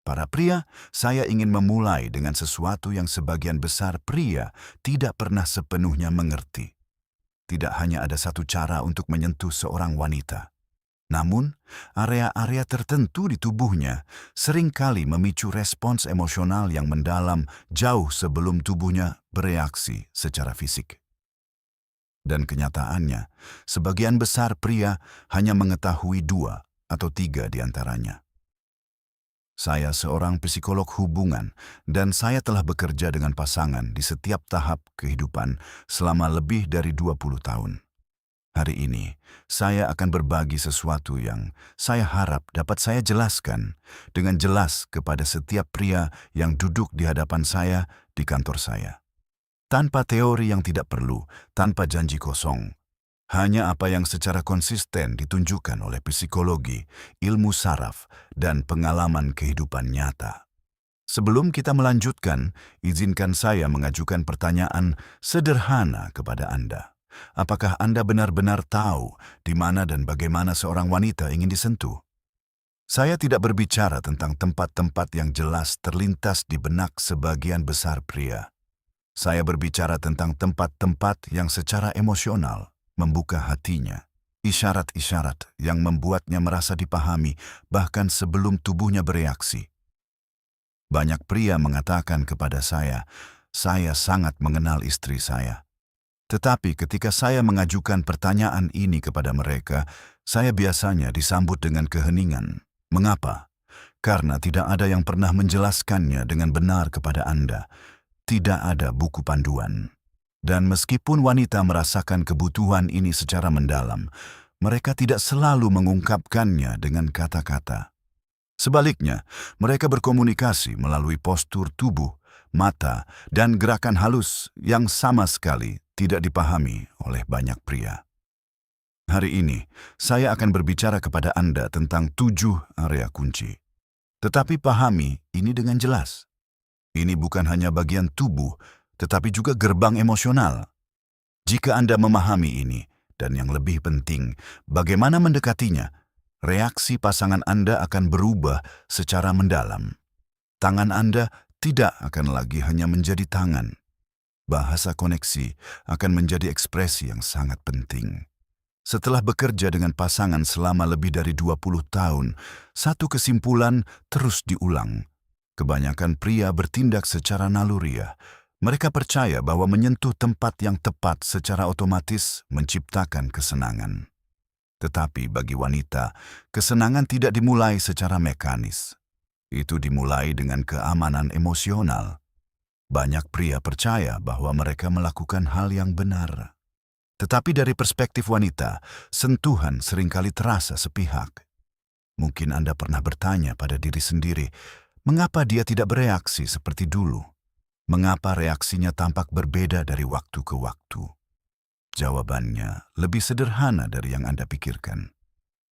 Para pria, saya ingin memulai dengan sesuatu yang sebagian besar pria tidak pernah sepenuhnya mengerti. Tidak hanya ada satu cara untuk menyentuh seorang wanita. Namun, area-area tertentu di tubuhnya seringkali memicu respons emosional yang mendalam jauh sebelum tubuhnya bereaksi secara fisik. Dan kenyataannya, sebagian besar pria hanya mengetahui 2 atau 3 di antaranya. Saya seorang psikolog hubungan dan saya telah bekerja dengan pasangan di setiap tahap kehidupan selama lebih dari 20 tahun. Hari ini, saya akan berbagi sesuatu yang saya harap dapat saya jelaskan dengan jelas kepada setiap pria yang duduk di hadapan saya di kantor saya. Tanpa teori yang tidak perlu, tanpa janji kosong. Hanya apa yang secara konsisten ditunjukkan oleh psikologi, ilmu saraf, dan pengalaman kehidupan nyata. Sebelum kita melanjutkan, izinkan saya mengajukan pertanyaan sederhana kepada Anda. Apakah Anda benar-benar tahu di mana dan bagaimana seorang wanita ingin disentuh? Saya tidak berbicara tentang tempat-tempat yang jelas terlintas di benak sebagian besar pria. Saya berbicara tentang tempat-tempat yang secara emosional membuka hatinya, isyarat-isyarat yang membuatnya merasa dipahami bahkan sebelum tubuhnya bereaksi. Banyak pria mengatakan kepada saya sangat mengenal istri saya. Tetapi ketika saya mengajukan pertanyaan ini kepada mereka, saya biasanya disambut dengan keheningan. Mengapa? Karena tidak ada yang pernah menjelaskannya dengan benar kepada Anda. Tidak ada buku panduan. Dan meskipun wanita merasakan kebutuhan ini secara mendalam, mereka tidak selalu mengungkapkannya dengan kata-kata. Sebaliknya, mereka berkomunikasi melalui postur tubuh, mata, dan gerakan halus yang sama sekali tidak dipahami oleh banyak pria. Hari ini, saya akan berbicara kepada Anda tentang 7 area kunci. Tetapi pahami ini dengan jelas. Ini bukan hanya bagian tubuh, tetapi juga gerbang emosional. Jika Anda memahami ini, dan yang lebih penting, bagaimana mendekatinya, reaksi pasangan Anda akan berubah secara mendalam. Tangan Anda tidak akan lagi hanya menjadi tangan. Bahasa koneksi akan menjadi ekspresi yang sangat penting. Setelah bekerja dengan pasangan selama lebih dari 20 tahun, satu kesimpulan terus diulang. Kebanyakan pria bertindak secara naluriah. Mereka percaya bahwa menyentuh tempat yang tepat secara otomatis menciptakan kesenangan. Tetapi bagi wanita, kesenangan tidak dimulai secara mekanis. Itu dimulai dengan keamanan emosional. Banyak pria percaya bahwa mereka melakukan hal yang benar. Tetapi dari perspektif wanita, sentuhan seringkali terasa sepihak. Mungkin Anda pernah bertanya pada diri sendiri, mengapa dia tidak bereaksi seperti dulu? Mengapa reaksinya tampak berbeda dari waktu ke waktu? Jawabannya lebih sederhana dari yang Anda pikirkan.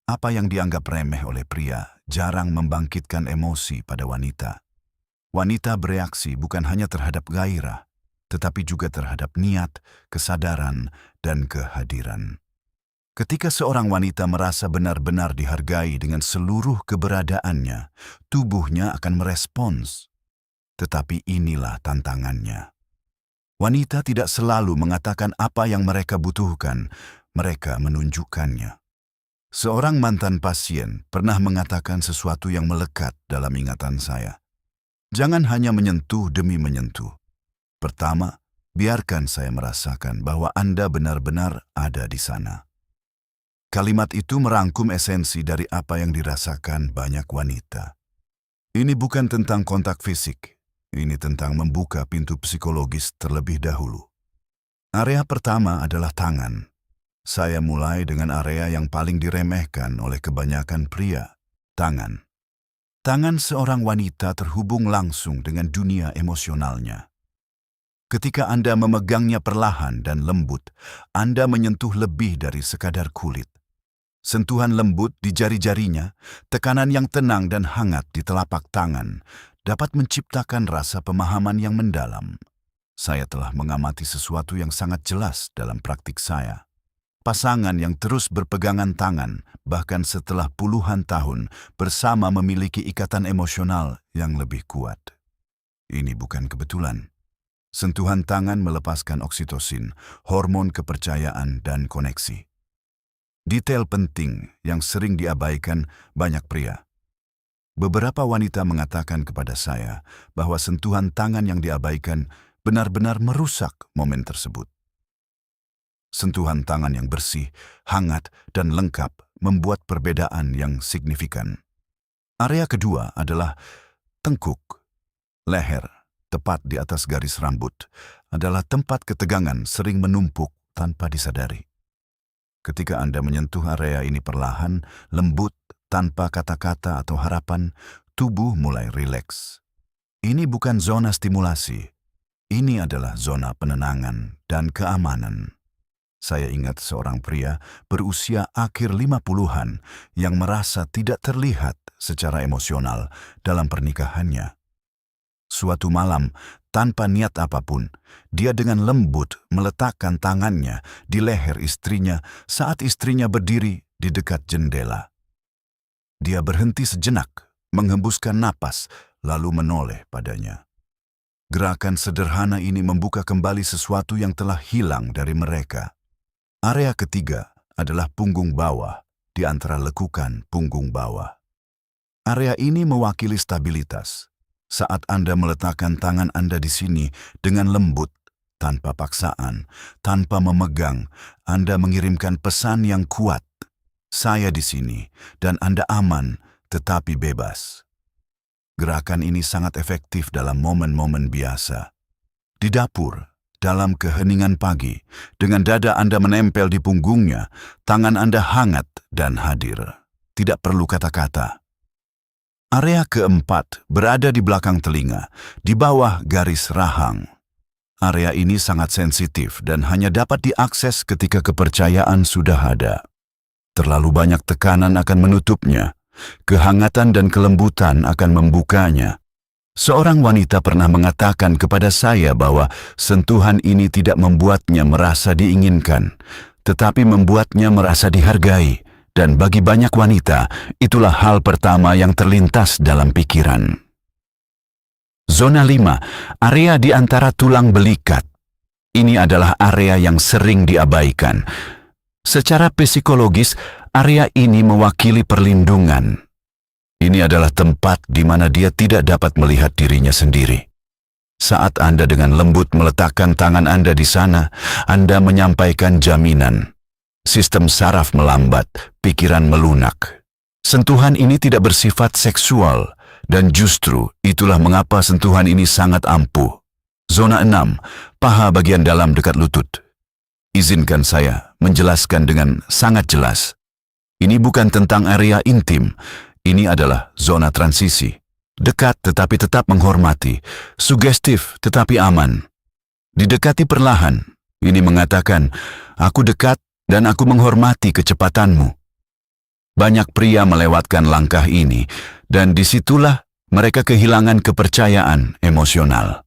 Apa yang dianggap remeh oleh pria jarang membangkitkan emosi pada wanita. Wanita bereaksi bukan hanya terhadap gairah, tetapi juga terhadap niat, kesadaran, dan kehadiran. Ketika seorang wanita merasa benar-benar dihargai dengan seluruh keberadaannya, tubuhnya akan merespons. Tetapi inilah tantangannya. Wanita tidak selalu mengatakan apa yang mereka butuhkan, mereka menunjukkannya. Seorang mantan pasien pernah mengatakan sesuatu yang melekat dalam ingatan saya. Jangan hanya menyentuh demi menyentuh. Pertama, biarkan saya merasakan bahwa Anda benar-benar ada di sana. Kalimat itu merangkum esensi dari apa yang dirasakan banyak wanita. Ini bukan tentang kontak fisik. Ini tentang membuka pintu psikologis terlebih dahulu. Area pertama adalah tangan. Saya mulai dengan area yang paling diremehkan oleh kebanyakan pria, tangan. Tangan seorang wanita terhubung langsung dengan dunia emosionalnya. Ketika Anda memegangnya perlahan dan lembut, Anda menyentuh lebih dari sekadar kulit. Sentuhan lembut di jari-jarinya, tekanan yang tenang dan hangat di telapak tangan, dapat menciptakan rasa pemahaman yang mendalam. Saya telah mengamati sesuatu yang sangat jelas dalam praktik saya. pasangan yang terus berpegangan tangan, bahkan setelah puluhan tahun bersama memiliki ikatan emosional yang lebih kuat. Ini bukan kebetulan. Sentuhan tangan melepaskan oksitosin, hormon kepercayaan dan koneksi. Detail penting yang sering diabaikan banyak pria. Beberapa wanita mengatakan kepada saya bahwa sentuhan tangan yang diabaikan benar-benar merusak momen tersebut. Sentuhan tangan yang bersih, hangat, dan lengkap membuat perbedaan yang signifikan. Area kedua adalah tengkuk, leher, tepat di atas garis rambut, adalah tempat ketegangan sering menumpuk tanpa disadari. Ketika Anda menyentuh area ini perlahan, lembut, tanpa kata-kata atau harapan, tubuh mulai rileks. Ini bukan zona stimulasi, ini adalah zona penenangan dan keamanan. Saya ingat seorang pria berusia akhir 50-an yang merasa tidak terlihat secara emosional dalam pernikahannya. Suatu malam, tanpa niat apapun, dia dengan lembut meletakkan tangannya di leher istrinya saat istrinya berdiri di dekat jendela. Dia berhenti sejenak, menghembuskan napas, lalu menoleh padanya. Gerakan sederhana ini membuka kembali sesuatu yang telah hilang dari mereka. Area ketiga adalah punggung bawah, di antara lekukan punggung bawah. Area ini mewakili stabilitas. Saat Anda meletakkan tangan Anda di sini dengan lembut, tanpa paksaan, tanpa memegang, Anda mengirimkan pesan yang kuat. Saya di sini, dan Anda aman, tetapi bebas. Gerakan ini sangat efektif dalam momen-momen biasa. Di dapur, dalam keheningan pagi, dengan dada Anda menempel di punggungnya, tangan Anda hangat dan hadir. Tidak perlu kata-kata. Area keempat berada di belakang telinga, di bawah garis rahang. Area ini sangat sensitif dan hanya dapat diakses ketika kepercayaan sudah ada. Terlalu banyak tekanan akan menutupnya, kehangatan dan kelembutan akan membukanya. Seorang wanita pernah mengatakan kepada saya bahwa sentuhan ini tidak membuatnya merasa diinginkan, tetapi membuatnya merasa dihargai, dan bagi banyak wanita, itulah hal pertama yang terlintas dalam pikiran. Zona 5, area di antara tulang belikat. Ini adalah area yang sering diabaikan. Secara psikologis, area ini mewakili perlindungan. Ini adalah tempat di mana dia tidak dapat melihat dirinya sendiri. Saat Anda dengan lembut meletakkan tangan Anda di sana, Anda menyampaikan jaminan. Sistem saraf melambat, pikiran melunak. Sentuhan ini tidak bersifat seksual, dan justru itulah mengapa sentuhan ini sangat ampuh. Zona 6, paha bagian dalam dekat lutut. Izinkan saya menjelaskan dengan sangat jelas. Ini bukan tentang area intim. Ini adalah zona transisi. Dekat tetapi tetap menghormati. Sugestif tetapi aman. Didekati perlahan. Ini mengatakan, aku dekat dan aku menghormati kecepatanmu. Banyak pria melewatkan langkah ini, dan disitulah mereka kehilangan kepercayaan emosional.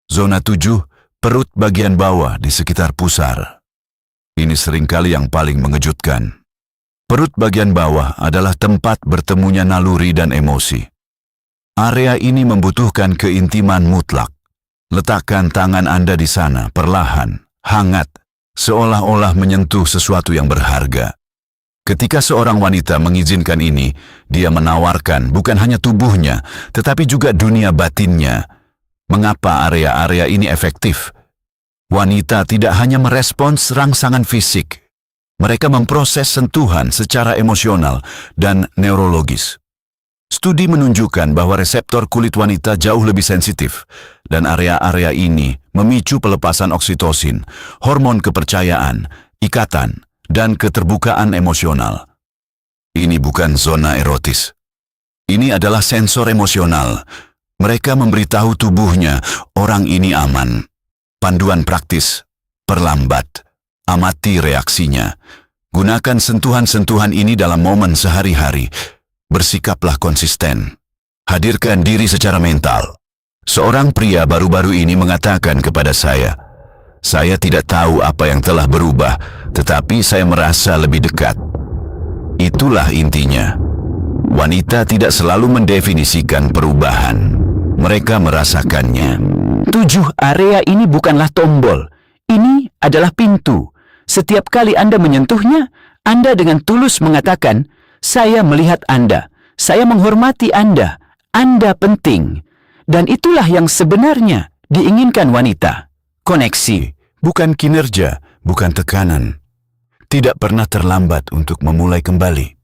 Zona 7, perut bagian bawah di sekitar pusar. Ini seringkali yang paling mengejutkan. Perut bagian bawah adalah tempat bertemunya naluri dan emosi. Area ini membutuhkan keintiman mutlak. Letakkan tangan Anda di sana, perlahan, hangat, seolah-olah menyentuh sesuatu yang berharga. Ketika seorang wanita mengizinkan ini, dia menawarkan bukan hanya tubuhnya, tetapi juga dunia batinnya. Mengapa area-area ini efektif? Wanita tidak hanya merespons rangsangan fisik, mereka memproses sentuhan secara emosional dan neurologis. Studi menunjukkan bahwa reseptor kulit wanita jauh lebih sensitif, dan area-area ini memicu pelepasan oksitosin, hormon kepercayaan, ikatan, dan keterbukaan emosional. Ini bukan zona erotis. Ini adalah sensor emosional. Mereka memberitahu tubuhnya, orang ini aman. Panduan praktis, perlambat. Amati reaksinya. Gunakan sentuhan-sentuhan ini dalam momen sehari-hari. Bersikaplah konsisten. Hadirkan diri secara mental. Seorang pria baru-baru ini mengatakan kepada saya, Saya tidak tahu apa yang telah berubah, tetapi saya merasa lebih dekat. Itulah intinya. Wanita tidak selalu mendefinisikan perubahan. Mereka merasakannya. 7 area ini bukanlah tombol. Ini adalah pintu. Setiap kali Anda menyentuhnya, Anda dengan tulus mengatakan, "Saya melihat Anda. Saya menghormati Anda. Anda penting." Dan itulah yang sebenarnya diinginkan wanita. Koneksi. Bukan kinerja, bukan tekanan. Tidak pernah terlambat untuk memulai kembali.